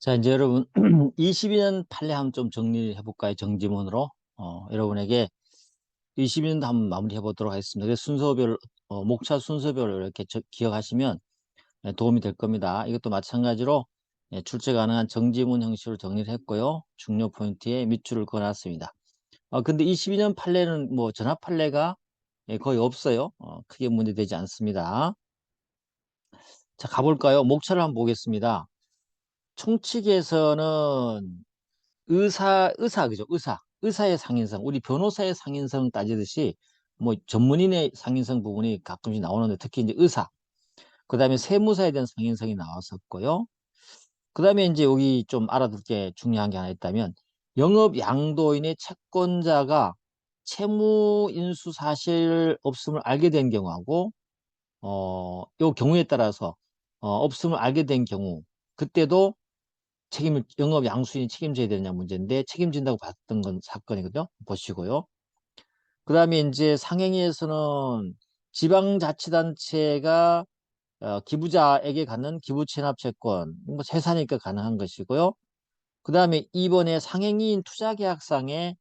자, 이제 여러분, 22년 판례 한번 좀 정리해 볼까요? 정지문으로. 여러분에게 22년도 한번 마무리해 보도록 하겠습니다. 그래서 순서별, 목차 순서별로 이렇게 기억하시면 도움이 될 겁니다. 이것도 마찬가지로 출제 가능한 정지문 형식으로 정리를 했고요. 중요 포인트에 밑줄을 그어놨습니다. 근데 22년 판례는 뭐 전압 판례가 거의 없어요. 크게 문제되지 않습니다. 자, 가볼까요? 목차를 한번 보겠습니다. 총칙에서는 그죠? 의사의 상인성. 우리 변호사의 상인성 따지듯이 뭐 전문인의 상인성 부분이 가끔씩 나오는데 특히 이제 의사. 그 다음에 세무사에 대한 상인성이 나왔었고요. 그 다음에 이제 여기 좀 알아둘 게 중요한 게 하나 있다면 영업 양도인의 채권자가 채무 인수 사실 없음을 알게 된 경우하고 요 경우에 따라서 없음을 알게 된 경우 그때도 영업 양수인이 책임져야 되느냐 문제인데 책임진다고 봤던 건 사건이거든요. 보시고요. 그 다음에 이제 상행위에서는 지방자치단체가 기부자에게 갖는 기부채납채권, 뭐 세사니까 가능한 것이고요. 그 다음에 이번에 상행위인 투자계약상의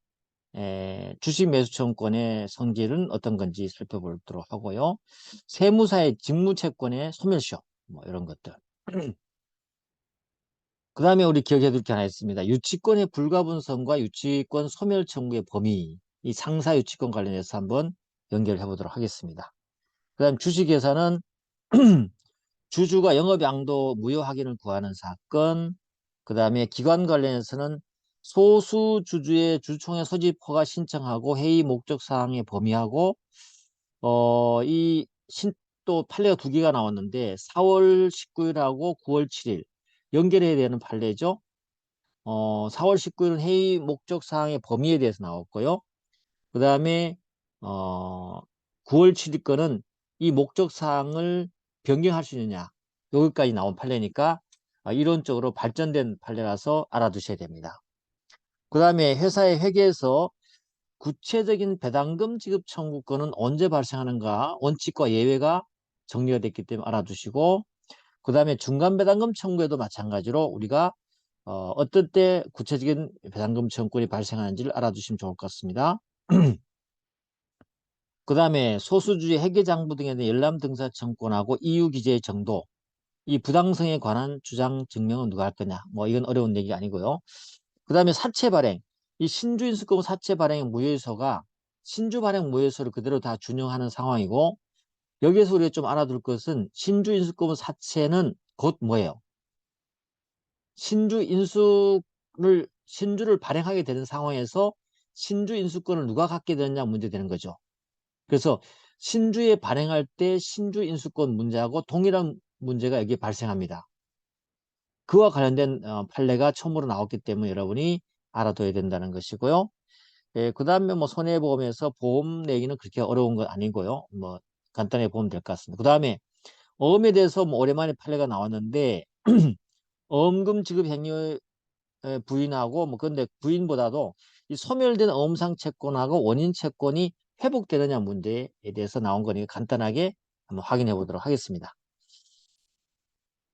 주식매수청권의 성질은 어떤 건지 살펴보도록 하고요. 세무사의 직무채권의 소멸시효, 뭐 이런 것들. 그 다음에 우리 기억해야 될 게 하나 있습니다. 유치권의 불가분성과 유치권 소멸 청구의 범위, 이 상사 유치권 관련해서 한번 연결해 보도록 하겠습니다. 그 다음 주식회사는 주주가 영업양도 무효 확인을 구하는 사건, 그 다음에 기관 관련해서는 소수 주주의 주총회 소집 허가 신청하고 회의 목적 사항의 범위하고 또 판례가 두 개가 나왔는데 4월 19일하고 9월 7일 연결해야 되는 판례죠. 4월 19일은 회의 목적 사항의 범위에 대해서 나왔고요. 그 다음에 9월 7일 거는 이 목적 사항을 변경할 수 있느냐 여기까지 나온 판례니까 이론적으로 발전된 판례라서 알아두셔야 됩니다. 그 다음에 회사의 회계에서 구체적인 배당금 지급 청구권은 언제 발생하는가 원칙과 예외가 정리가 됐기 때문에 알아두시고 그 다음에 중간 배당금 청구에도 마찬가지로 우리가 어떨 때 구체적인 배당금 청구권이 발생하는지를 알아두시면 좋을 것 같습니다. 그 다음에 소수주의 회계장부 등에 대한 열람등사 청구권하고 이유기재의 정도 이 부당성에 관한 주장 증명은 누가 할 거냐 뭐 이건 어려운 얘기가 아니고요. 그 다음에 사채 발행 이 신주인수권 사채 발행 무효소가 신주 발행 무효소를 그대로 다 준용하는 상황이고 여기에서 우리가 좀 알아둘 것은 신주인수권 사채는 곧 뭐예요? 신주를 발행하게 되는 상황에서 신주 인수권을 누가 갖게 되느냐 문제되는 거죠. 그래서 신주에 발행할 때 신주 인수권 문제하고 동일한 문제가 여기에 발생합니다. 그와 관련된 판례가 처음으로 나왔기 때문에 여러분이 알아둬야 된다는 것이고요. 그 다음에 뭐 손해보험에서 보험 내기는 그렇게 어려운 건 아니고요. 뭐 간단하게 보면 될 것 같습니다. 그 다음에 어음에 대해서 뭐 오랜만에 판례가 나왔는데 어음금 지급 행위 부인하고 뭐 근데 부인보다도 이 소멸된 어음상 채권하고 원인 채권이 회복되느냐 문제에 대해서 나온 거니까 간단하게 한번 확인해 보도록 하겠습니다.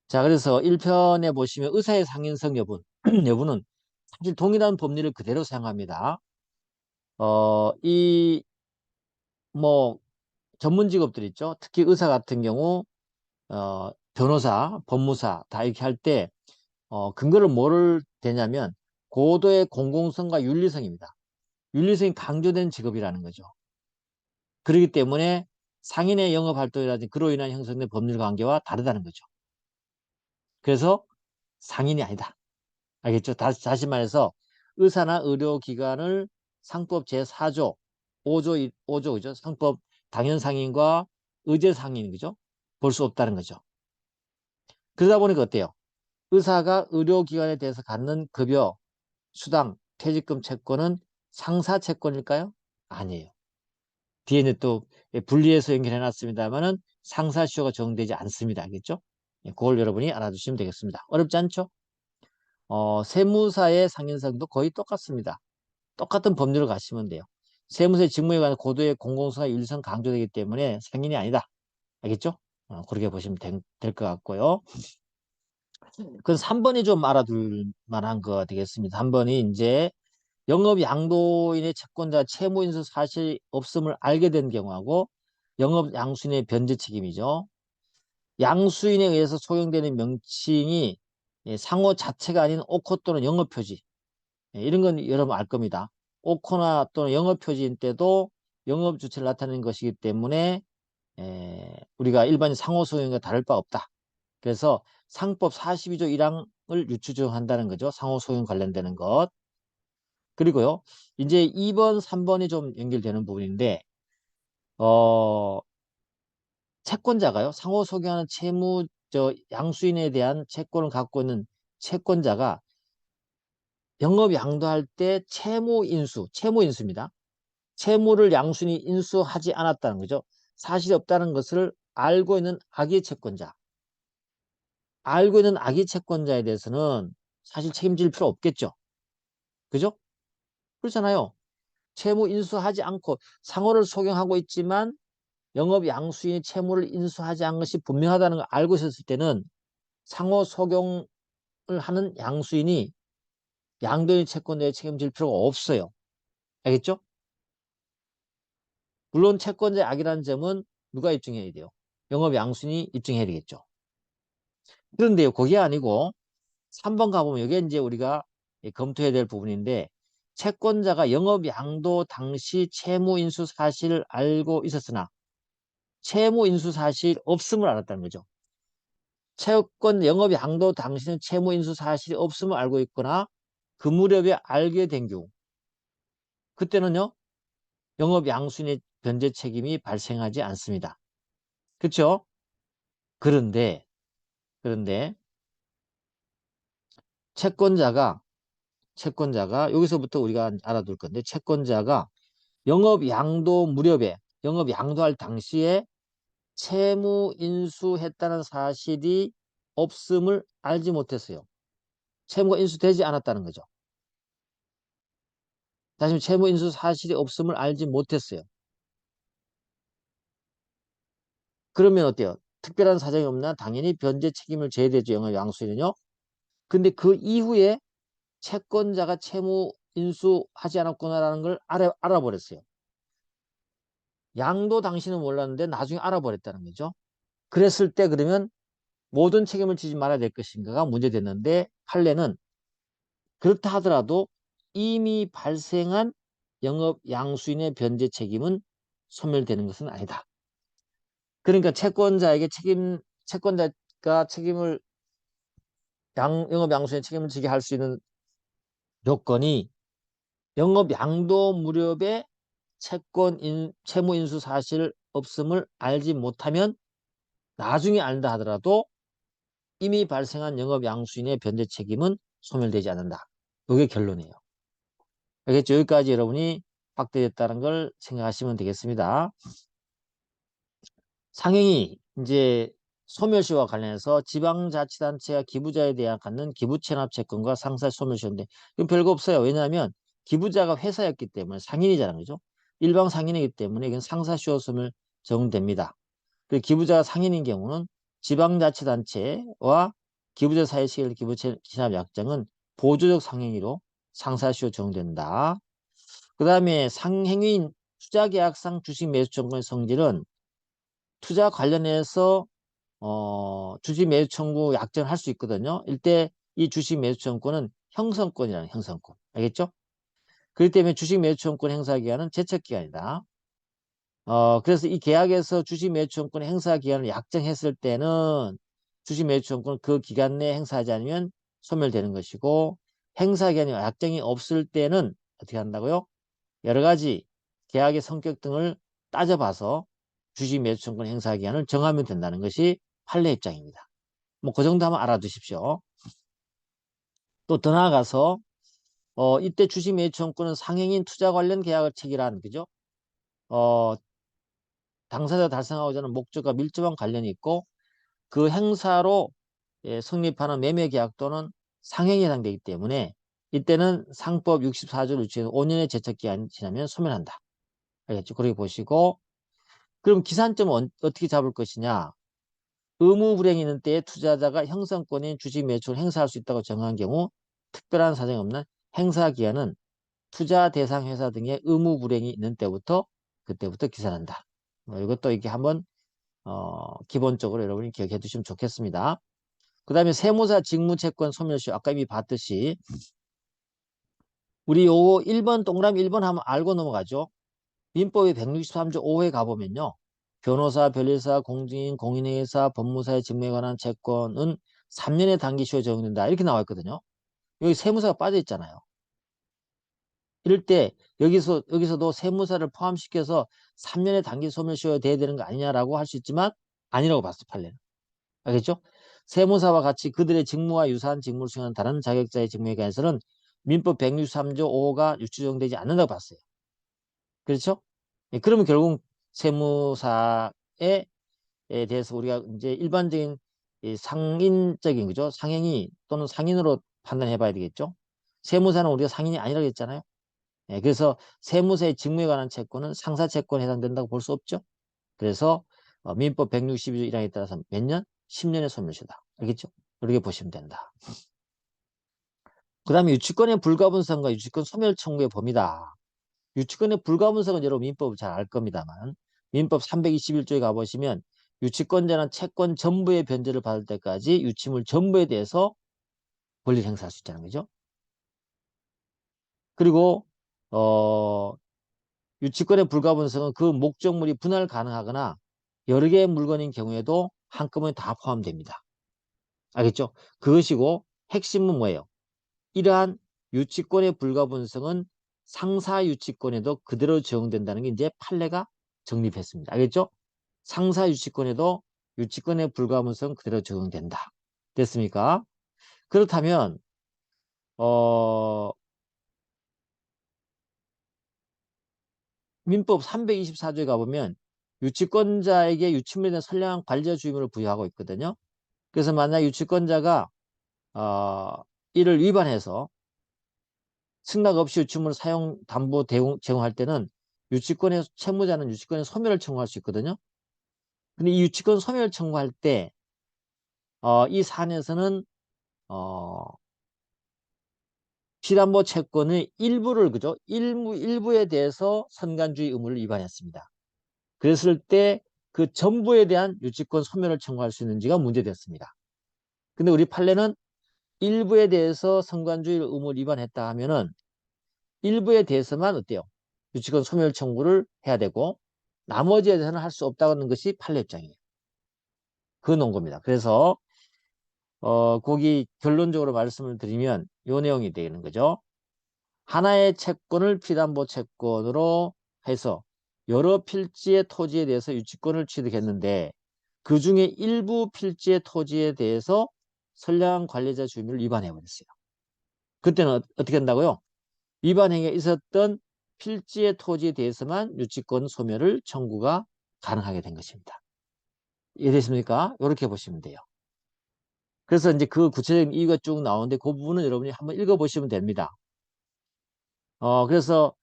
자, 그래서 1편에 보시면 의사의 상인성 여부, 여부는 사실 동일한 법리를 그대로 사용합니다. 이 뭐 전문 직업들 있죠. 특히 의사 같은 경우 변호사, 법무사 다 이렇게 할 때 근거를 뭐를 대냐면 고도의 공공성과 윤리성입니다. 윤리성이 강조된 직업이라는 거죠. 그렇기 때문에 상인의 영업활동이라든지 그로 인한 형성된 법률 관계와 다르다는 거죠. 그래서 상인이 아니다. 알겠죠? 다시 말해서 의사나 의료기관을 상법 제4조, 5조, 그죠? 상법 당연상인과 의제상인, 그죠? 볼 수 없다는 거죠. 그러다 보니까 어때요? 의사가 의료기관에 대해서 갖는 급여, 수당, 퇴직금 채권은 상사 채권일까요? 아니에요. 뒤에는 또 분리해서 연결해 놨습니다만은 상사시효가 적용되지 않습니다. 알겠죠? 그걸 여러분이 알아두시면 되겠습니다. 어렵지 않죠? 세무사의 상인성도 거의 똑같습니다. 똑같은 법률을 가시면 돼요. 세무사의 직무에 관한 고도의 공공성과 윤리성 강조되기 때문에 상인이 아니다. 알겠죠? 그렇게 보시면 될 것 같고요. 그건 3번이 좀 알아둘 만한 거 되겠습니다. 3번이 이제 영업 양도인의 채권자 채무인수 사실이 없음을 알게 된 경우하고 영업 양수인의 변제 책임이죠. 양수인에 의해서 소용되는 명칭이 상호 자체가 아닌 오커 또는 영업표지, 이런 건 여러분 알 겁니다. 오커나 또는 영업표지인 때도 영업주체를 나타내는 것이기 때문에 우리가 일반인 상호소용과 다를 바 없다. 그래서 상법 42조 1항을 유추정한다는 거죠. 상호소용 관련되는 것. 그리고요, 이제 2번, 3번이 좀 연결되는 부분인데, 어, 채권자가요, 상호소용하는 양수인에 대한 채권을 갖고 있는 채권자가 영업 양도할 때 채무인수입니다. 채무를 양수인이 인수하지 않았다는 거죠. 사실이 없다는 것을 알고 있는 악의 채권자. 알고 있는 악의 채권자에 대해서는 사실 책임질 필요 없겠죠. 그죠? 그렇잖아요. 채무 인수하지 않고 상호를 소경하고 있지만 영업 양수인이 채무를 인수하지 않은 것이 분명하다는 걸 알고 있었을 때는 상호 소경을 하는 양수인이 양도인 채권자에 책임질 필요가 없어요. 알겠죠? 물론 채권자의 악이라는 점은 누가 입증해야 돼요? 영업 양수인이 입증해야 되겠죠. 그런데요, 그게 아니고 3번 가보면 이게 이제 우리가 검토해야 될 부분인데, 채권자가 영업 양도 당시 채무 인수 사실을 알고 있었으나 채무 인수 사실 없음을 알았다는 거죠. 채권 영업 양도 당시는 채무 인수 사실이 없음을 알고 있거나 그 무렵에 알게 된 경우, 그때는요, 영업 양수인의 변제 책임이 발생하지 않습니다. 그렇죠? 그런데 그런데 채권자가 여기서부터 우리가 알아둘 건데, 채권자가 영업 양도 무렵에 영업 양도할 당시에 채무 인수했다는 사실이 없음을 알지 못했어요. 채무가 인수되지 않았다는 거죠. 다시 말해 채무 인수 사실이 없음을 알지 못했어요. 그러면 어때요? 특별한 사정이 없나 당연히 변제 책임을 져야 되죠. 영업 양수인은요. 근데 그 이후에 채권자가 채무 인수하지 않았구나라는 걸 알아버렸어요. 양도 당시는 몰랐는데 나중에 알아버렸다는 거죠. 그랬을 때 그러면 모든 책임을 지지 말아야 될 것인가가 문제됐는데, 판례는 그렇다 하더라도 이미 발생한 영업 양수인의 변제 책임은 소멸되는 것은 아니다. 그러니까 채권자가 책임을 영업 양수인의 책임을 지게 할 수 있는 요건이 영업 양도 무렵에 채무 인수 사실 없음을 알지 못하면 나중에 알다 하더라도 이미 발생한 영업 양수인의 변제 책임은 소멸되지 않는다. 이게 결론이에요. 알겠죠? 여기까지 여러분이 확대됐다는 걸 생각하시면 되겠습니다. 상행이 이제 소멸시와 관련해서 지방자치단체가 기부자에 대한 갖는 기부체납채권과 상사 소멸시인데, 이건 별거 없어요. 왜냐하면 기부자가 회사였기 때문에 상인이잖아요. 그죠? 일방 상인이기 때문에 이건 상사시효 소멸 적용됩니다. 그 기부자가 상인인 경우는 지방자치단체와 기부자 사이에 시결 기부체납약정은 보조적 상행위로 상사시효 적용된다. 그 다음에 상행위인 투자계약상 주식 매수청구의 성질은 투자 관련해서 주식 매수 청구 약정을 할 수 있거든요. 이때 이 주식 매수 청구는 형성권이라는 형성권. 알겠죠? 그렇기 때문에 주식 매수 청구권 행사 기한은 제척 기간이다. 그래서 이 계약에서 주식 매수 청구권 행사 기한을 약정했을 때는 주식 매수 청구권 그 기간 내에 행사하지 않으면 소멸되는 것이고, 행사 기한이 약정이 없을 때는 어떻게 한다고요? 여러 가지 계약의 성격 등을 따져봐서 주식 매수 청구권 행사 기한을 정하면 된다는 것이 판례 입장입니다. 뭐 그 정도 한번 알아두십시오. 또 더 나아가서 이때 주식 매수 청구권은 상행인 투자 관련 계약을 체결한, 그죠? 어, 당사자가 달성하고자 하는 목적과 밀접한 관련이 있고 그 행사로 성립하는 매매 계약 또는 상행에 해당되기 때문에 이때는 상법 64조를 유치해서 5년의 제척 기간이 지나면 소멸한다. 알겠죠? 그렇게 보시고, 그럼 기산점은 어떻게 잡을 것이냐? 의무 불행이 있는 때에 투자자가 형성권인 주식 매출을 행사할 수 있다고 정한 경우 특별한 사정이 없는 행사 기한은 투자 대상 회사 등의 의무 불행이 있는 때부터 그때부터 기산한다. 이것도 이렇게 한번 기본적으로 여러분이 기억해 두시면 좋겠습니다. 그 다음에 세무사 직무채권 소멸시 아까 이미 봤듯이 우리 요 1번 동그라미 1번 하면 알고 넘어가죠. 민법의 163조 5회 가보면요. 변호사, 변리사, 공증인, 공인회계사, 법무사의 직무에 관한 채권은 3년의 단기시효에 적용된다. 이렇게 나와 있거든요. 여기 세무사가 빠져 있잖아요. 이럴 때 여기서도 세무사를 포함시켜서 3년의 단기 소멸시효가 돼야 되는 거 아니냐라고 할 수 있지만 아니라고 봤어, 판례는. 알겠죠? 세무사와 같이 그들의 직무와 유사한 직무를 수행하는 다른 자격자의 직무에 관해서는 민법 163조 5호가 유추적용되지 않는다고 봤어요. 그렇죠? 예, 그러면 결국 세무사에 대해서 우리가 이제 일반적인 상인적인 거죠. 상행위 또는 상인으로 판단해 봐야 되겠죠. 세무사는 우리가 상인이 아니라고 했잖아요. 예, 그래서 세무사의 직무에 관한 채권은 상사채권에 해당된다고 볼 수 없죠. 그래서 민법 162조 1항에 따라서 몇 년? 10년의 소멸시효다. 알겠죠? 이렇게 보시면 된다. 그 다음에 유치권의 불가분성과 유치권 소멸 청구의 범위다. 유치권의 불가분성은 여러분 민법을 잘 알 겁니다만 민법 321조에 가보시면 유치권자는 채권 전부의 변제를 받을 때까지 유치물 전부에 대해서 권리를 행사할 수 있다는 거죠. 그리고 유치권의 불가분성은 그 목적물이 분할 가능하거나 여러 개의 물건인 경우에도 한꺼번에 다 포함됩니다. 알겠죠? 그것이고 핵심은 뭐예요? 이러한 유치권의 불가분성은 상사유치권에도 그대로 적용된다는 게 이제 판례가 정립했습니다. 알겠죠? 상사유치권에도 유치권의 불가분성 그대로 적용된다. 됐습니까? 그렇다면 민법 324조에 가보면 유치권자에게 유치물에 대한 선량한 관리자 주의무를 부여하고 있거든요. 그래서 만약 유치권자가 어, 이를 위반해서 승낙 없이 유치물 사용 담보 제공할 때는 유치권의 채무자는 유치권의 소멸을 청구할 수 있거든요. 근데 이 유치권 소멸을 청구할 때 이 사안에서는 피담보 채권의 일부를 그죠? 일부에 대해서 선관주의 의무를 위반했습니다. 그랬을 때 그 전부에 대한 유치권 소멸을 청구할 수 있는지가 문제됐습니다. 근데 우리 판례는 일부에 대해서 선관주의 의무를 위반했다 하면은 일부에 대해서만 어때요? 유치권 소멸 청구를 해야 되고 나머지에 대해서는 할 수 없다는 것이 판례 입장이에요. 그 놓은 겁니다. 그래서 거기 결론적으로 말씀을 드리면 요 내용이 되는 거죠. 하나의 채권을 피담보 채권으로 해서 여러 필지의 토지에 대해서 유치권을 취득했는데 그 중에 일부 필지의 토지에 대해서 선량한 관리자 주의무를 위반해 버렸어요. 그때는 어떻게 한다고요? 위반 행위가 있었던 필지의 토지에 대해서만 유치권 소멸을 청구가 가능하게 된 것입니다. 이해되십니까? 이렇게 보시면 돼요. 그래서 이제 그 구체적인 이유가 쭉 나오는데 그 부분은 여러분이 한번 읽어보시면 됩니다. 그래서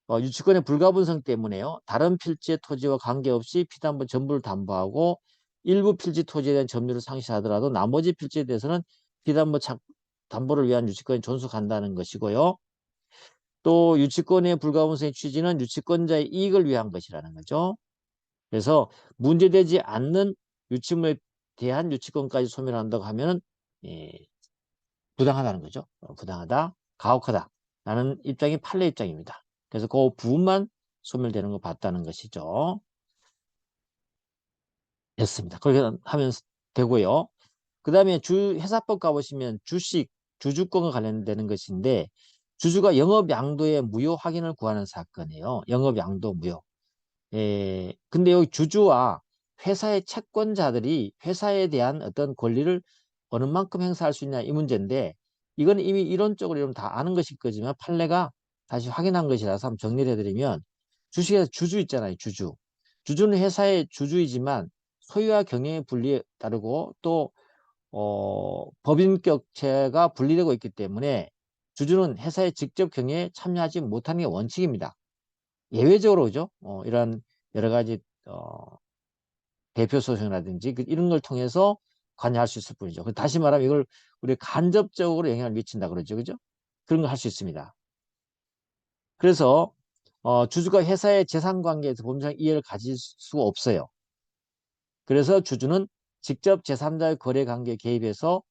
유치권의 불가분성 때문에요. 다른 필지의 토지와 관계없이 피담보 전부를 담보하고 일부 필지 토지에 대한 점유를 상실하더라도 나머지 필지에 대해서는 피담보 담보를 위한 유치권이 존속한다는 것이고요. 또 유치권의 불가분성의 취지는 유치권자의 이익을 위한 것이라는 거죠. 그래서 문제되지 않는 유치물에 대한 유치권까지 소멸한다고 하면 예, 부당하다는 거죠. 부당하다, 가혹하다 라는 입장이 판례 입장입니다. 그래서 그 부분만 소멸되는 거 봤다는 것이죠. 됐습니다. 그렇게 하면 되고요. 그 다음에 회사법 가보시면 주주권과 관련되는 것인데 주주가 영업 양도의 무효 확인을 구하는 사건이에요. 영업 양도 무효. 근데 여기 주주와 회사의 채권자들이 회사에 대한 어떤 권리를 어느 만큼 행사할 수 있냐 이 문제인데 이건 이미 이론적으로 여러분 다 아는 것일 거지만 판례가 다시 확인한 것이라서 한번 정리를 해드리면 주식에서 주주 있잖아요. 주주는 회사의 주주이지만 소유와 경영의 분리에 따르고 또 법인격체가 분리되고 있기 때문에 주주는 회사의 직접 경영에 참여하지 못하는 게 원칙입니다. 예외적으로 그죠? 이런 여러 가지 대표 소송이라든지 이런 걸 통해서 관여할 수 있을 뿐이죠. 다시 말하면 이걸 우리 간접적으로 영향을 미친다 그러죠. 그죠? 그런 걸 할 수 있습니다. 그래서 주주가 회사의 재산 관계에서 법률상 이해를 가질 수가 없어요. 그래서 주주는 직접 제3자의 거래 관계에 개입해서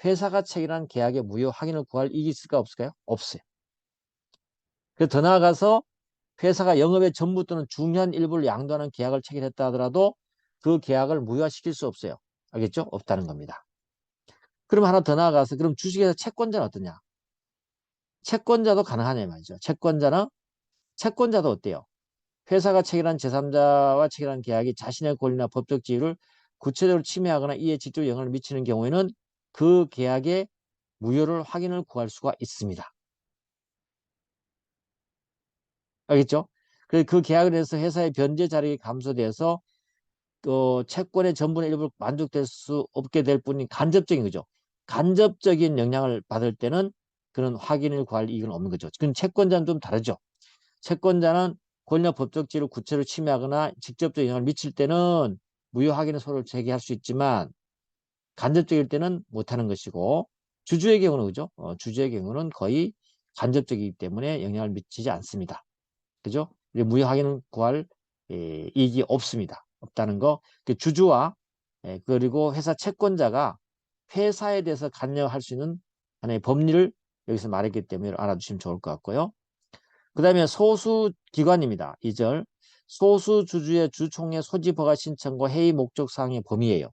회사가 체결한 계약의 무효 확인을 구할 이익이 있을까 없을까요? 없어요. 그래서 더 나아가서 회사가 영업의 전부 또는 중요한 일부를 양도하는 계약을 체결했다 하더라도 그 계약을 무효화시킬 수 없어요. 알겠죠? 없다는 겁니다. 그럼 하나 더 나아가서 그럼 주식회사 채권자는 어떠냐? 채권자도 가능하냐 말이죠. 채권자도 어때요? 회사가 체결한 제3자와 체결한 계약이 자신의 권리나 법적 지위를 구체적으로 침해하거나 이에 직접 영향을 미치는 경우에는 그 계약의 무효를 확인을 구할 수가 있습니다. 알겠죠? 그래서 그 계약을 해서 회사의 변제 자력이 감소돼서 채권의 전분의 일부를 만족될 수 없게 될 뿐인 간접적인 거죠. 간접적인 영향을 받을 때는 그런 확인을 구할 이익은 없는 거죠. 그건 채권자는 좀 다르죠. 채권자는 권리나 법적 지위를 구체로 침해하거나 직접적 영향을 미칠 때는 무효 확인의 소를 제기할 수 있지만 간접적일 때는 못하는 것이고 주주의 경우는 그죠? 주주의 경우는 거의 간접적이기 때문에 영향을 미치지 않습니다. 그죠? 무효 확인을 구할 이익이 없습니다. 없다는 거. 주주와 그리고 회사 채권자가 회사에 대해서 관여할 수 있는 하나의 법리를 여기서 말했기 때문에 알아두시면 좋을 것 같고요. 그 다음에 소수기관입니다. 2절. 소수주주의 주총회 소집 허가 신청과 회의 목적 사항의 범위예요.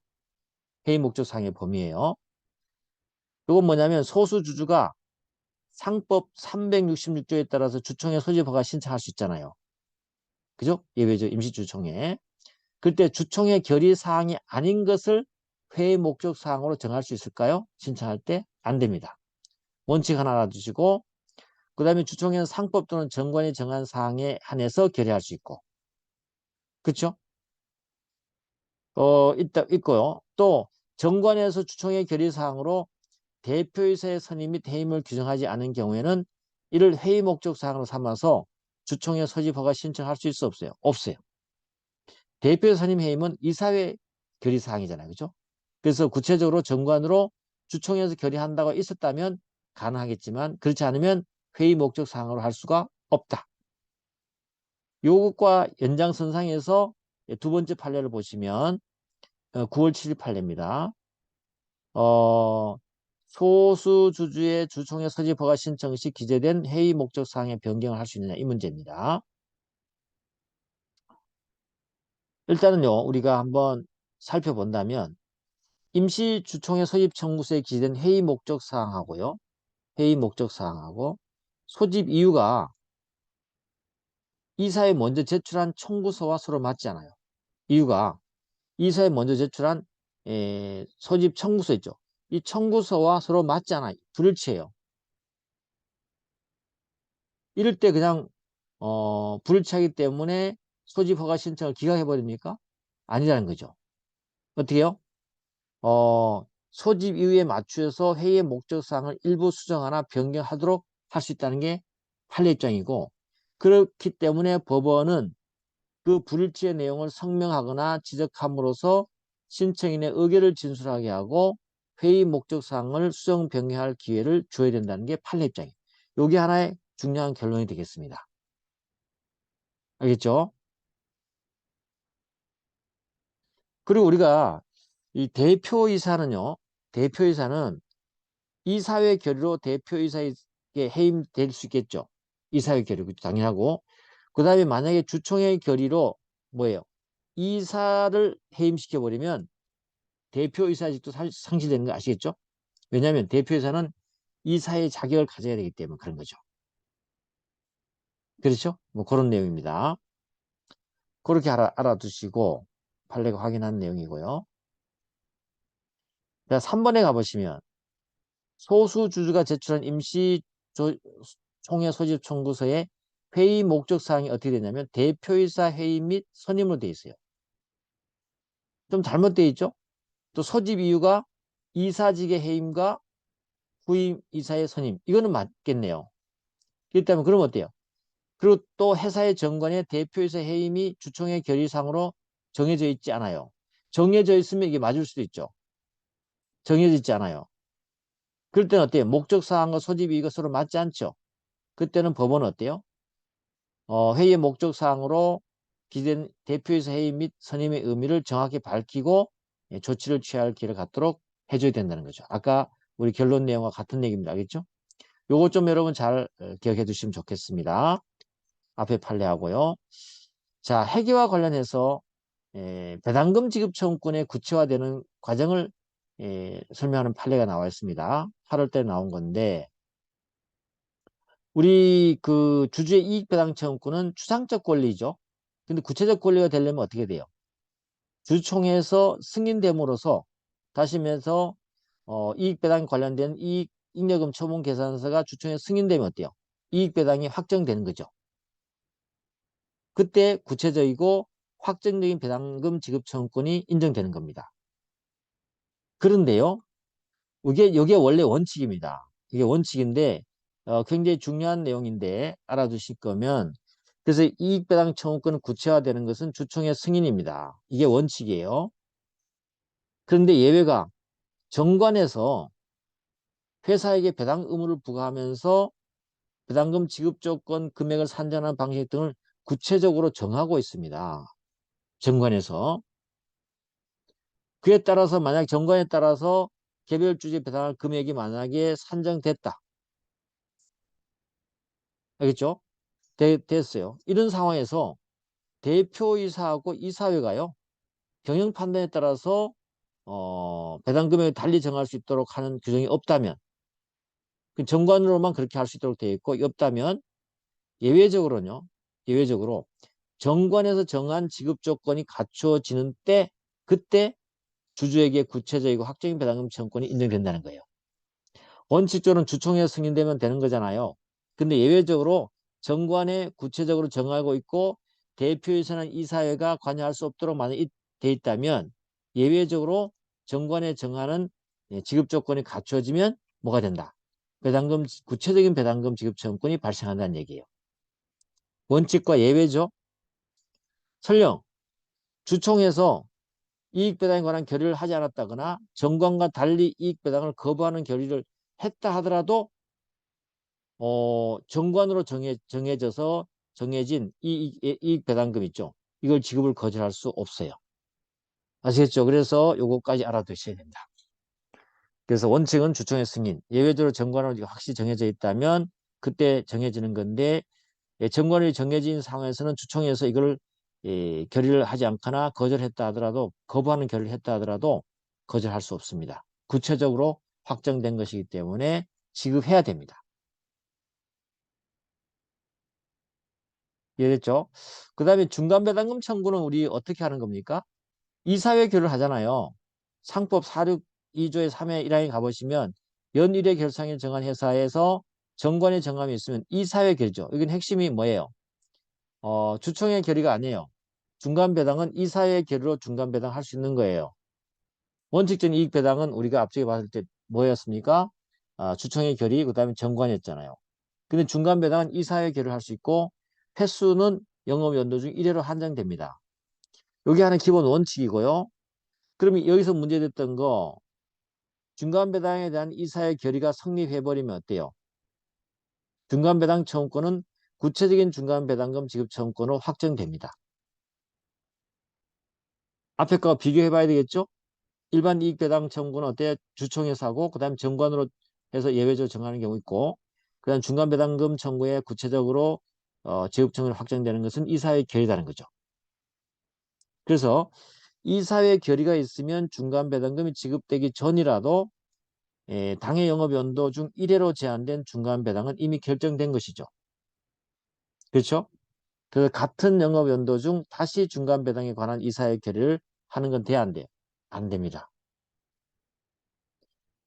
회의 목적 사항의 범위예요. 이건 뭐냐면 소수주주가 상법 366조에 따라서 주총회 소집 허가 신청할 수 있잖아요. 그죠? 예외죠. 임시주총회. 그때 주총회 결의 사항이 아닌 것을 회의 목적 사항으로 정할 수 있을까요? 신청할 때 안 됩니다. 원칙 하나 알아두시고 그 다음에 주총회는 상법 또는 정관이 정한 사항에 한해서 결의할 수 있고 그렇죠? 있고요. 또 정관에서 주총회 결의 사항으로 대표이사의 선임 및 해임을 규정하지 않은 경우에는 이를 회의 목적 사항으로 삼아서 주총회 소집 허가 신청할 수 있어 없어요? 없어요. 대표 선임 해임은 이사회 결의 사항이잖아요. 그죠? 그래서 구체적으로 정관으로 주총회에서 결의한다고 있었다면 가능하겠지만 그렇지 않으면 회의 목적 사항으로 할 수가 없다. 요것과 연장선상에서 두 번째 판례를 보시면 9월 7일 판례입니다. 소수 주주의 주총회 소집 허가 신청 시 기재된 회의 목적 사항의 변경을 할 수 있느냐 이 문제입니다. 일단은요 우리가 한번 살펴본다면 임시주총회 소집 청구서에 기재된 회의 목적 사항하고요. 회의 목적 사항하고 소집 이유가 이사에 먼저 제출한 청구서와 서로 맞지 않아요. 이유가 이사에 먼저 제출한 소집 청구서 있죠. 이 청구서와 서로 맞지 않아요. 불일치해요. 이럴 때 그냥 불일치하기 때문에 소집 허가 신청을 기각해 버립니까? 아니라는 거죠. 어떻게 해요? 소집 이유에 맞추어서 회의의 목적사항을 일부 수정하나 변경하도록 할 수 있다는 게 판례 입장이고 그렇기 때문에 법원은 그 불일치의 내용을 성명하거나 지적함으로써 신청인의 의견을 진술하게 하고 회의 목적사항을 수정 변경할 기회를 줘야 된다는 게 판례 입장이에요. 이게 하나의 중요한 결론이 되겠습니다. 알겠죠? 그리고 우리가 이 대표이사는요. 대표이사는 이사회 결의로 대표이사에게 해임될 수 있겠죠. 이사회 결의 당연하고 그 다음에 만약에 주총회 결의로 뭐예요? 이사를 해임시켜버리면 대표이사직도 상실되는 거 아시겠죠? 왜냐하면 대표이사는 이사의 자격을 가져야 되기 때문에 그런 거죠. 그렇죠? 뭐 그런 내용입니다. 그렇게 알아두시고 판례가 확인한 내용이고요. 자, 3번에 가보시면 소수주주가 제출한 임시 총회 소집 청구서에 회의 목적 사항이 어떻게 되냐면 대표이사 해임 및 선임으로 되어 있어요. 좀 잘못되어 있죠? 또 소집 이유가 이사직의 해임과 후임 이사의 선임. 이거는 맞겠네요. 그렇기 때문에 그러면 어때요? 그리고 또 회사의 정관에 대표이사 해임이 주총회 결의상으로 정해져 있지 않아요. 정해져 있으면 이게 맞을 수도 있죠. 정해져 있지 않아요. 그럴 때는 어때요? 목적 사항과 소집 이익이 서로 맞지 않죠. 그때는 법원은 어때요? 회의의 목적 사항으로 기재된 대표이사 해임 및 선임의 의미를 정확히 밝히고 조치를 취할 기회를 갖도록 해줘야 된다는 거죠. 아까 우리 결론 내용과 같은 얘기입니다. 알겠죠? 요거 좀 여러분 잘 기억해 두시면 좋겠습니다. 앞에 판례하고요. 자, 회계와 관련해서 배당금 지급 청구권의 구체화되는 과정을 설명하는 판례가 나와 있습니다. 8월 때 나온 건데 우리 그 주주의 이익 배당 청구권은 추상적 권리죠. 근데 구체적 권리가 되려면 어떻게 돼요? 주총회에서 승인됨으로써 다시 말해서 이익 배당 관련된 잉여금 처분 계산서가 주총에 승인되면 어때요? 이익 배당이 확정되는 거죠. 그때 구체적이고 확정적인 배당금 지급 청구권이 인정되는 겁니다. 그런데요, 이게 원래 원칙입니다. 이게 원칙인데 굉장히 중요한 내용인데 알아두실 거면 그래서 이익배당 청구권 구체화되는 것은 주총의 승인입니다. 이게 원칙이에요. 그런데 예외가 정관에서 회사에게 배당 의무를 부과하면서 배당금 지급 조건, 금액을 산정하는 방식 등을 구체적으로 정하고 있습니다. 정관에서. 그에 따라서 만약 정관에 따라서 개별 주주에 배당할 금액이 만약에 산정됐다. 알겠죠? 됐어요. 이런 상황에서 대표이사하고 이사회가요. 경영 판단에 따라서 배당 금액을 달리 정할 수 있도록 하는 규정이 없다면 그 정관으로만 그렇게 할 수 있도록 되어 있고 없다면 예외적으로는요. 예외적으로 정관에서 정한 지급 조건이 갖추어지는 때 그때 주주에게 구체적이고 확정적인 배당금 청구권이 인정된다는 거예요. 원칙적으로는 주총회에서 승인되면 되는 거잖아요. 근데 예외적으로 정관에 구체적으로 정하고 있고 대표이사는 이사회가 관여할 수 없도록 만약 돼 있다면 예외적으로 정관에 정하는 지급 조건이 갖추어지면 뭐가 된다? 구체적인 배당금 지급 청구권이 발생한다는 얘기예요. 원칙과 예외죠. 설령 주총에서 이익배당에 관한 결의를 하지 않았다거나 정관과 달리 이익배당을 거부하는 결의를 했다 하더라도 정관으로 정해져서 정해진 이익 배당금 있죠. 이걸 지급을 거절할 수 없어요. 아시겠죠? 그래서 요거까지 알아두셔야 된다. 그래서 원칙은 주총의 승인, 예외적으로 정관으로 확실히 정해져 있다면 그때 정해지는 건데 정관이 정해진 상황에서는 주총에서 이걸 결의를 하지 않거나 거절했다 하더라도 거부하는 결의를 했다 하더라도 거절할 수 없습니다. 구체적으로 확정된 것이기 때문에 지급해야 됩니다. 이해됐죠? 그 다음에 중간배당금 청구는 우리 어떻게 하는 겁니까? 이사회 결의를 하잖아요. 상법 462조의 3회 1항에 가보시면 연일의 결상일 정한 회사에서 정관의 정함이 있으면 이사회 결의죠. 여기는 핵심이 뭐예요? 주총의 결의가 아니에요. 중간배당은 이사회 결의로 중간배당 할 수 있는 거예요. 원칙적인 이익배당은 우리가 앞쪽에 봤을 때 뭐였습니까? 주총의 결의, 그 다음에 정관이었잖아요. 근데 중간배당은 이사회 결의를 할 수 있고 횟수는 영업연도 중 1회로 한정됩니다. 여기 하는 기본 원칙이고요. 그러면 여기서 문제됐던 거 중간배당에 대한 이사회 결의가 성립해버리면 어때요? 중간배당 청구권은 구체적인 중간배당금 지급 청구권으로 확정됩니다. 앞에 거 비교해봐야 되겠죠? 일반 이익배당 청구는 어때? 주총에서 하고 그 다음 정관으로 해서 예외적으로 정하는 경우 있고 그 다음 중간배당금 청구에 구체적으로 지급 청구를 확정되는 것은 이사회 결의라는 거죠. 그래서 이사회 결의가 있으면 중간배당금이 지급되기 전이라도 당해 영업연도 중 1회로 제한된 중간배당은 이미 결정된 것이죠. 그렇죠? 그 같은 영업연도 중 다시 중간배당에 관한 이사회 결의를 하는 건 돼야 안 돼요? 안 됩니다.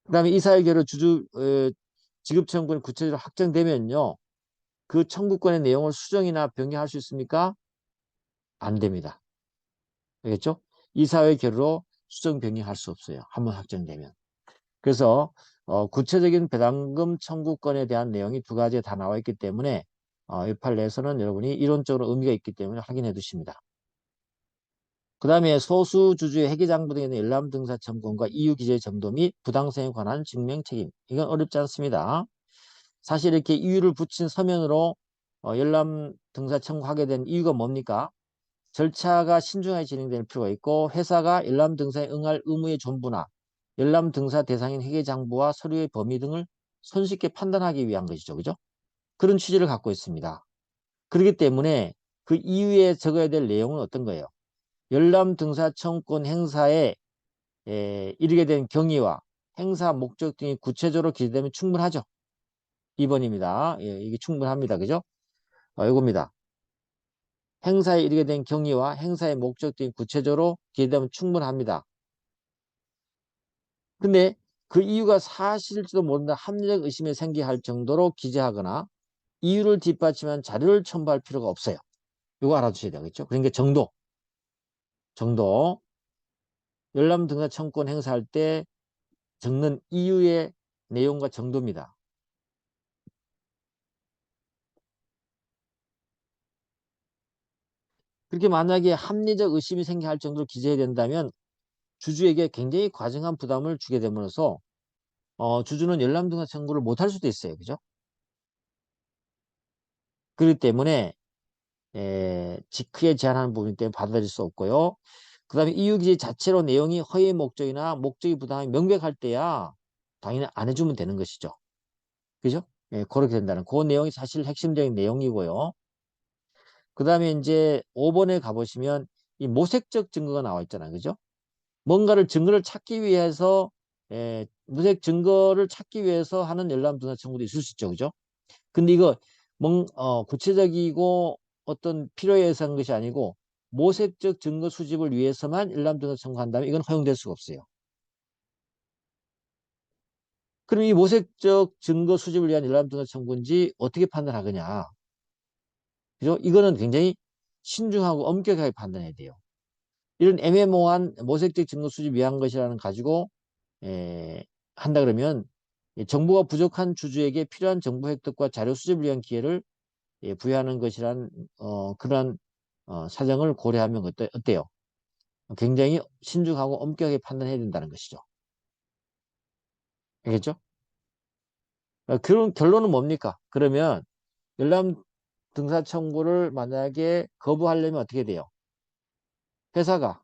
그 다음에 이사회 결의 지급 청구권이 구체적으로 확정되면요. 그 청구권의 내용을 수정이나 변경할 수 있습니까? 안 됩니다. 알겠죠? 이사회 결의로 수정 변경할 수 없어요. 한번 확정되면. 그래서 구체적인 배당금 청구권에 대한 내용이 두 가지에 다 나와 있기 때문에 이 판례에서는 여러분이 이론적으로 의미가 있기 때문에 확인해 두십니다. 그 다음에 소수주주의 회계장부 등에 있는 열람등사 청구권과 이유기재 정도 및 부당성에 관한 증명책임. 이건 어렵지 않습니다. 사실 이렇게 이유를 붙인 서면으로 열람등사 청구하게 된 이유가 뭡니까? 절차가 신중하게 진행될 필요가 있고 회사가 열람등사에 응할 의무의 전부나 열람등사 대상인 회계장부와 서류의 범위 등을 손쉽게 판단하기 위한 것이죠. 그죠? 그런 취지를 갖고 있습니다. 그렇기 때문에 그 이유에 적어야 될 내용은 어떤 거예요? 열람등사 청구권 행사에 이르게 된 경위와 행사 목적 등이 구체적으로 기재되면 충분하죠. 2번입니다. 예, 이게 충분합니다. 그죠? 이겁니다. 행사에 이르게 된 경위와 행사의 목적 등이 구체적으로 기재되면 충분합니다. 근데 그 이유가 사실일지도 모른다 합리적 의심이 생기할 정도로 기재하거나 이유를 뒷받침한 자료를 첨부할 필요가 없어요. 이거 알아두셔야 되겠죠. 그러니까 정도 열람등사 청구권 행사할 때 적는 이유의 내용과 정도입니다. 그렇게 만약에 합리적 의심이 생겨할 정도로 기재해야 된다면 주주에게 굉장히 과중한 부담을 주게 됨으로써 주주는 열람등사 청구를 못할 수도 있어요. 그죠? 그렇기 때문에 직후에 제한하는 부분 때문에 받아들일 수 없고요. 그 다음에 이유기재 자체로 내용이 허위 목적이나 목적이 부당하게 명백할 때야 당연히 안 해주면 되는 것이죠. 그죠? 예, 그렇게 된다는 그 내용이 사실 핵심적인 내용이고요. 그 다음에 이제 5번에 가보시면 이 모색적 증거가 나와 있잖아요. 그죠? 뭔가를 증거를 찾기 위해서 무색 증거를 찾기 위해서 하는 열람등사 청구도 있을 수 있죠. 그죠? 근데 이거 구체적이고 어떤 필요에 의해서 한 것이 아니고 모색적 증거 수집을 위해서만 열람등사 청구한다면 이건 허용될 수가 없어요. 그럼 이 모색적 증거 수집을 위한 열람등사 청구인지 어떻게 판단하느냐? 그죠? 이거는 굉장히 신중하고 엄격하게 판단해야 돼요. 이런 애매모호한 모색적 증거 수집 위한 것이라는 가지고 한다 그러면 정보가 부족한 주주에게 필요한 정보 획득과 자료 수집을 위한 기회를 부여하는 것이란 그런 사정을 고려하면 어때요? 굉장히 신중하고 엄격하게 판단해야 된다는 것이죠. 알겠죠? 그런 결론은 뭡니까? 그러면 열람 등사 청구를 만약에 거부하려면 어떻게 돼요? 회사가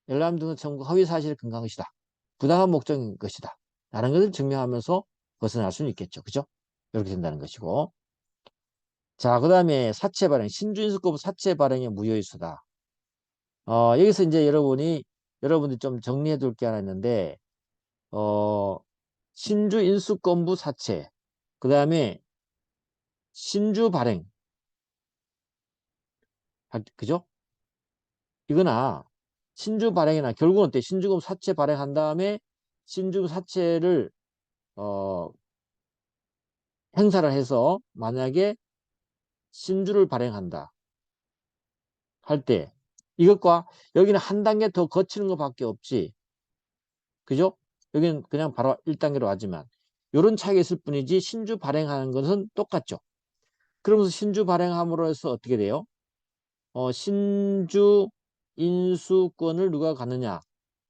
열람 등사 청구 허위 사실을 근거한 것이다. 부당한 목적인 것이다. 라는 것을 증명하면서 벗어날 수는 있겠죠. 그죠? 이렇게 된다는 것이고. 자, 그 다음에 사채 발행, 신주인수급 사채 발행의 무효일수다. 여기서 이제 여러분들이 좀 정리해 둘 게 하나 있는데, 신주 인수권부 사채, 그 다음에 신주 발행, 그죠? 이거나 신주 발행이나 결국은 어때? 신주금 사채 발행한 다음에 신주금 사채를 어, 행사를 해서 만약에 신주를 발행한다 할 때 이것과 여기는 한 단계 더 거치는 것밖에 없지. 그죠? 여기는 그냥 바로 1단계로 하지만 이런 차이가 있을 뿐이지 신주 발행하는 것은 똑같죠. 그러면서 신주 발행함으로 해서 어떻게 돼요? 신주 인수권을 누가 갖느냐?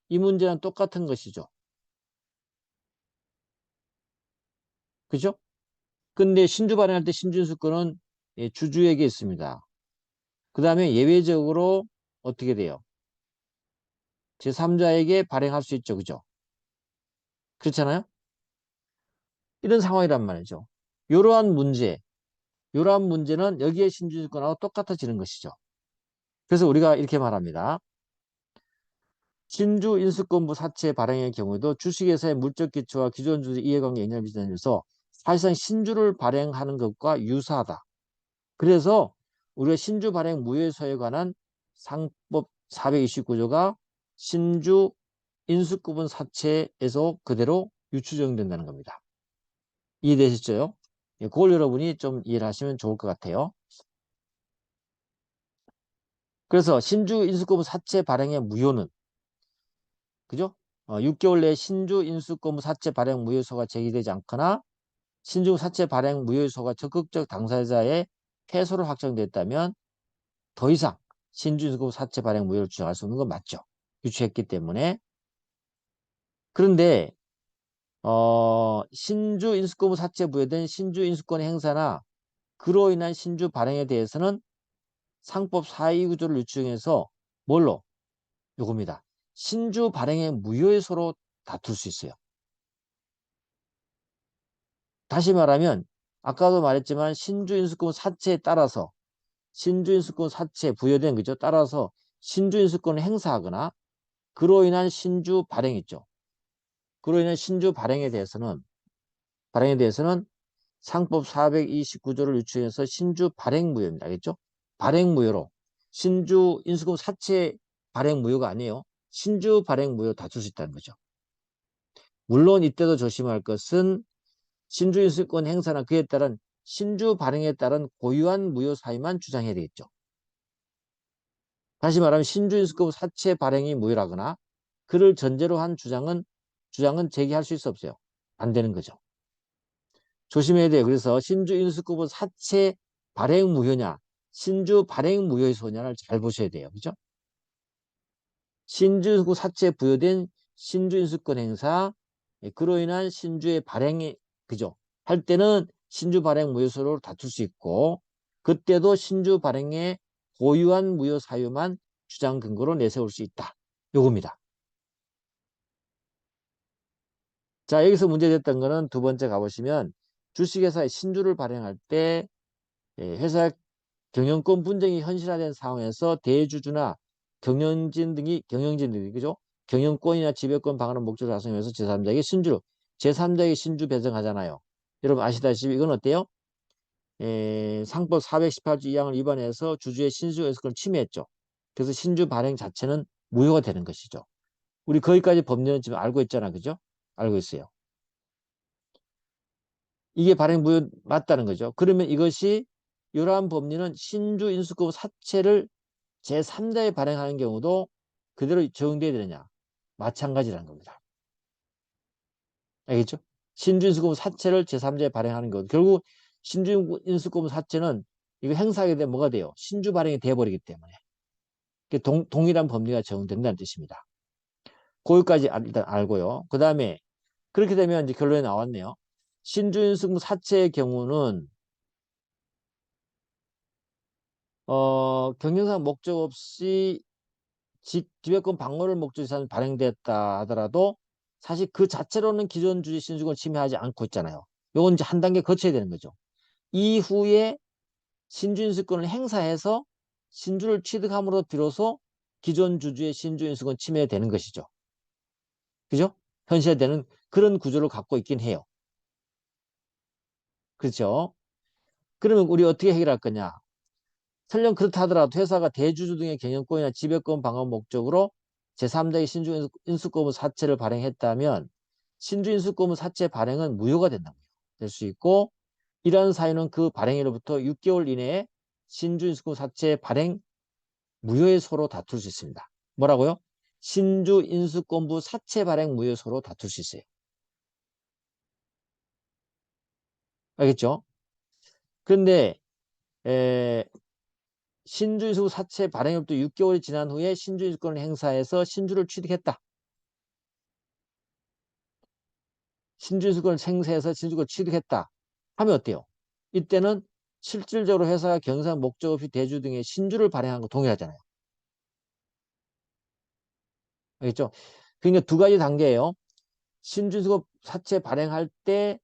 이 문제는 똑같은 것이죠. 그죠? 근데 신주 발행할 때 신주 인수권은 주주에게 있습니다. 그 다음에 예외적으로 어떻게 돼요? 제3자에게 발행할 수 있죠. 그죠? 그렇잖아요? 이런 상황이란 말이죠. 이러한 문제는 여기에 신주주권하고 똑같아지는 것이죠. 그래서 우리가 이렇게 말합니다. 신주 인수권부 사채 발행의 경우에도 주식회사의 물적 기초와 기존 주주 이해관계 영향을 미치면서 사실상 신주를 발행하는 것과 유사하다. 그래서 우리가 신주 발행 무효소에 관한 상법 429조가 신주 인수구분 사채에서 그대로 유추적용된다는 겁니다. 이해되셨죠? 예, 그걸 여러분이 좀 이해를 하시면 좋을 것 같아요. 그래서 신주 인수권부 사채 발행의 무효는 그죠? 6개월 내에 신주 인수권부 사채 발행 무효소가 제기되지 않거나 신주 사채 발행 무효소가 적극적 당사자의 패소로 확정됐다면 더 이상 신주 인수권 사채 발행 무효를 주장할 수 없는 건 맞죠. 유추했기 때문에. 그런데 신주 인수권 사채 부여된 신주 인수권의 행사나 그로 인한 신주 발행에 대해서는 상법 4위 구조를 유추해서 뭘로? 요겁니다. 신주 발행의 무효에서로 다툴 수 있어요. 다시 말하면 아까도 말했지만 신주인수권 사채에 따라서 신주인수권 사채에 부여된 그죠? 따라서 신주인수권을 행사하거나 그로 인한 신주 발행 있죠. 그로 인한 신주 발행에 대해서는 상법 429조를 유추해서 신주 발행 무효입니다. 알겠죠? 발행 무효로 신주 인수권 사채 발행 무효가 아니에요. 신주 발행 무효 다툴 수 있다는 거죠. 물론 이때도 조심할 것은 신주인수권 행사나 그에 따른 신주 발행에 따른 고유한 무효 사유만 주장해야 되겠죠. 다시 말하면 신주인수권 사채 발행이 무효라거나 그를 전제로 한 주장은 제기할 수 있어 없어요. 안 되는 거죠. 조심해야 돼요. 그래서 신주인수권 사채 발행 무효냐 신주 발행 무효의 소냐를 잘 보셔야 돼요. 그죠? 신주인수권 사채에 부여된 신주인수권 행사 그로 인한 신주의 발행이 그죠? 할 때는 신주 발행 무효소로 다툴 수 있고 그때도 신주 발행의 고유한 무효 사유만 주장 근거로 내세울 수 있다. 요겁니다. 자, 여기서 문제됐던 거는 두 번째 가보시면 주식회사의 신주를 발행할 때 회사 경영권 분쟁이 현실화된 상황에서 대주주나 경영진등이 그죠? 경영권이나 지배권 방어하는 목적을 달성해서 제3자에게 신주 배정하잖아요. 여러분 아시다시피 이건 어때요? 상법 418조 2항을 위반해서 주주의 신주 의사권을 침해했죠. 그래서 신주 발행 자체는 무효가 되는 것이죠. 우리 거기까지 법률은 지금 알고 있잖아. 그죠? 알고 있어요. 이게 발행 무효 맞다는 거죠. 그러면 이것이 이러한 법리는 신주 인수권 사채를 제3자에 발행하는 경우도 그대로 적용돼야 되느냐? 마찬가지라는 겁니다. 알겠죠? 신주인수권 사채를 제3자에 발행하는 것. 결국 신주인수권 사채는 이거 행사하게 되면 뭐가 돼요? 신주 발행이 돼버리기 때문에. 동일한 법리가 적용된다는 뜻입니다. 거기까지 일단 알고요. 그 다음에 그렇게 되면 이제 결론이 나왔네요. 신주인수권 사채의 경우는 경영상 목적 없이 지배권 방어를 목적으로 발행됐다 하더라도 사실 그 자체로는 기존 주주 신주권을 침해하지 않고 있잖아요. 요건 이제 한 단계 거쳐야 되는 거죠. 이후에 신주인수권을 행사해서 신주를 취득함으로 비로소 기존 주주의 신주인수권 침해되는 것이죠. 그죠? 현실화되는 그런 구조를 갖고 있긴 해요. 그렇죠? 그러면 우리 어떻게 해결할 거냐? 설령 그렇다 하더라도 회사가 대주주 등의 경영권이나 지배권 방어 목적으로 제3자의 신주인수권의 사채를 발행했다면 신주인수권 사채 발행은 무효가 된다고요. 될 수 있고 이러한 사유는 그 발행일로부터 6개월 이내에 신주인수권 사채 발행 무효의소로 다툴 수 있습니다. 뭐라고요? 신주인수권부 사채 발행 무효소로 다툴 수 있어요. 알겠죠? 그런데 신주인수권 사채 발행일부터 6개월이 지난 후에 신주인수권을 행사해서 신주를 취득했다. 신주인수권을 행사해서 신주권을 취득했다 하면 어때요? 이때는 실질적으로 회사가 경상 목적 없이 대주 등의 신주를 발행한 거 동일하잖아요. 알겠죠? 그러니까 두 가지 단계예요. 신주인수권 사채 발행할 때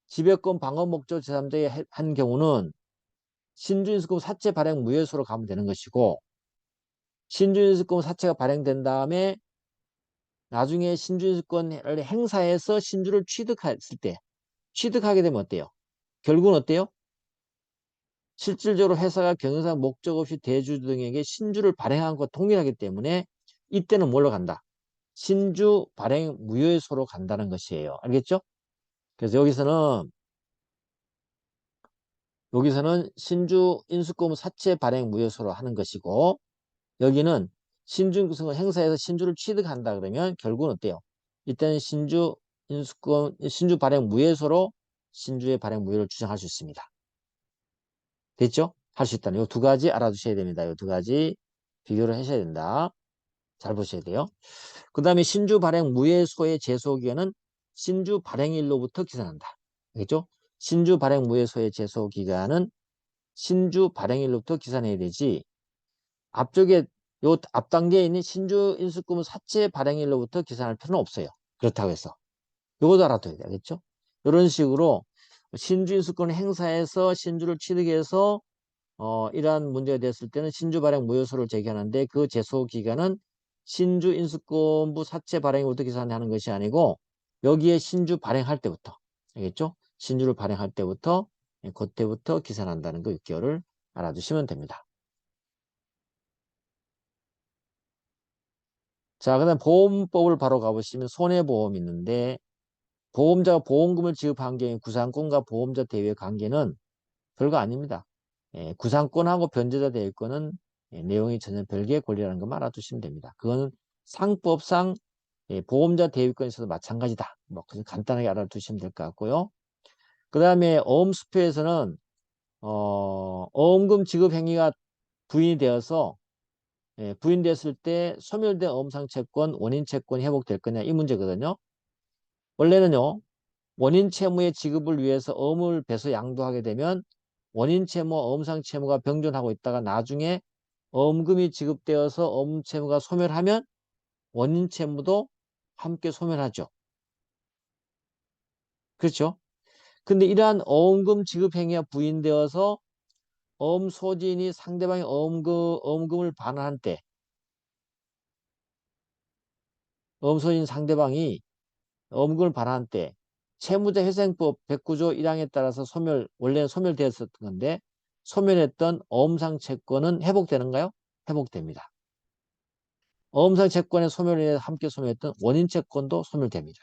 지배권 방어 목적 제3자에 한 경우는 신주인수권 사채 발행 무효소로 가면 되는 것이고 신주인수권 사채가 발행된 다음에 나중에 신주인수권을 행사해서 신주를 취득했을 때 취득하게 되면 어때요? 결국은 어때요? 실질적으로 회사가 경영상 목적 없이 대주 등에게 신주를 발행한 것과 동일하기 때문에 이때는 뭘로 간다? 신주 발행 무효소로 간다는 것이에요. 알겠죠? 그래서 여기서는 신주 인수권 사채 발행 무효소로 하는 것이고 여기는 신주인수권 행사에서 신주를 취득한다 그러면 결국은 어때요? 이때는 신주 발행 무효소로 신주의 발행 무효를 주장할 수 있습니다. 됐죠? 할 수 있다는 이 두 가지 알아두셔야 됩니다. 이 두 가지 비교를 하셔야 된다. 잘 보셔야 돼요. 그 다음에 신주 발행 무예소의 제소기간은 신주 발행일로부터 기산한다. 알겠죠? 신주 발행 무예소의 제소기간은 신주 발행일로부터 기산해야 되지. 앞쪽에 요 앞 단계에 있는 신주 인수금은 사채 발행일로부터 기산할 필요는 없어요. 그렇다고 해서 요것도 알아둬야 되겠죠? 이런 식으로 신주 인수권 행사해서 신주를 취득해서 이러한 문제가 됐을 때는 신주 발행 무효소를 제기하는데 그 제소 기간은 신주 인수권부 사채 발행으로부터 기산하는 것이 아니고 여기에 신주 발행할 때부터 알겠죠? 신주를 발행할 때부터 그때부터 기산한다는 거 6개월을 알아두시면 됩니다. 자, 그다음 보험법을 바로 가보시면 손해보험이 있는데 보험자가 보험금을 지급한 경우 구상권과 보험자 대위의 관계는 별거 아닙니다. 구상권하고 변제자 대위권은 내용이 전혀 별개의 권리라는 것만 알아두시면 됩니다. 그거는 상법상 보험자 대위권에 있어서 마찬가지다. 뭐 그냥 간단하게 알아두시면 될 것 같고요. 그 다음에 어음수표에서는 어음금 지급 행위가 부인이 되어서 부인됐을 때 소멸된 어음상 채권, 원인 채권이 회복될 거냐 이 문제거든요. 원래는요. 원인 채무의 지급을 위해서 어음을 배서 양도하게 되면 원인 채무와 어음상 채무가 병존하고 있다가 나중에 어음금이 지급되어서 어음 채무가 소멸하면 원인 채무도 함께 소멸하죠. 그렇죠? 근데 이러한 어음금 지급 행위가 부인되어서 어음 소지인이 상대방의 어음금을 반환할 때 어음 소지인 상대방이 어음금을 반환할 때 채무자회생법 109조 1항에 따라서 원래는 소멸되었었던 건데 소멸했던 어음상 채권은 회복되는가요? 회복됩니다. 어음상 채권의 소멸에 의해 함께 소멸했던 원인 채권도 소멸됩니다.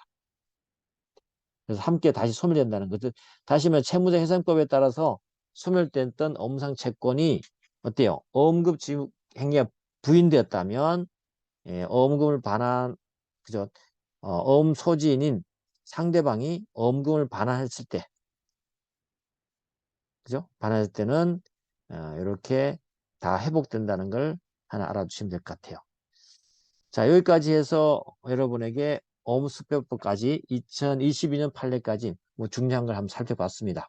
그래서 함께 다시 소멸된다는 것을 다시 말해 채무자회생법에 따라서 소멸됐던 어음상 채권이 어때요? 어음금 지급 행위가 부인되었다면 어음금을 반환 그죠? 어음 소지인인 상대방이 어음금을 반환했을 때 그죠? 반환했을 때는 이렇게 다 회복된다는 걸 하나 알아두시면 될 것 같아요. 자, 여기까지 해서 여러분에게 어음수표법까지 2022년 판례까지 뭐 중요한 걸 한번 살펴봤습니다.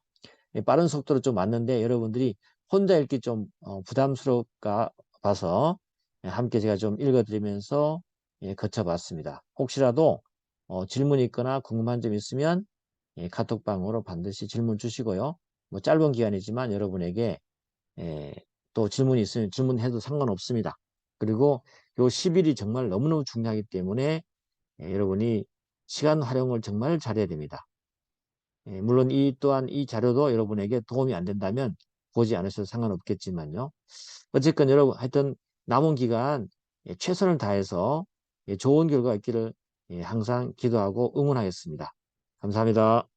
빠른 속도로 좀 왔는데 여러분들이 혼자 읽기 좀 부담스럽까 봐서 함께 제가 좀 읽어드리면서 거쳐봤습니다. 혹시라도 질문이 있거나 궁금한 점 있으면 카톡방으로 반드시 질문 주시고요. 뭐 짧은 기간이지만 여러분에게 또 질문이 있으면 질문해도 상관없습니다. 그리고 요 10일이 정말 너무너무 중요하기 때문에 여러분이 시간 활용을 정말 잘해야 됩니다. 물론 이 또한 이 자료도 여러분에게 도움이 안 된다면 보지 않으셔도 상관없겠지만요. 어쨌건 여러분 하여튼 남은 기간 최선을 다해서 좋은 결과 있기를 항상 기도하고 응원하겠습니다. 감사합니다.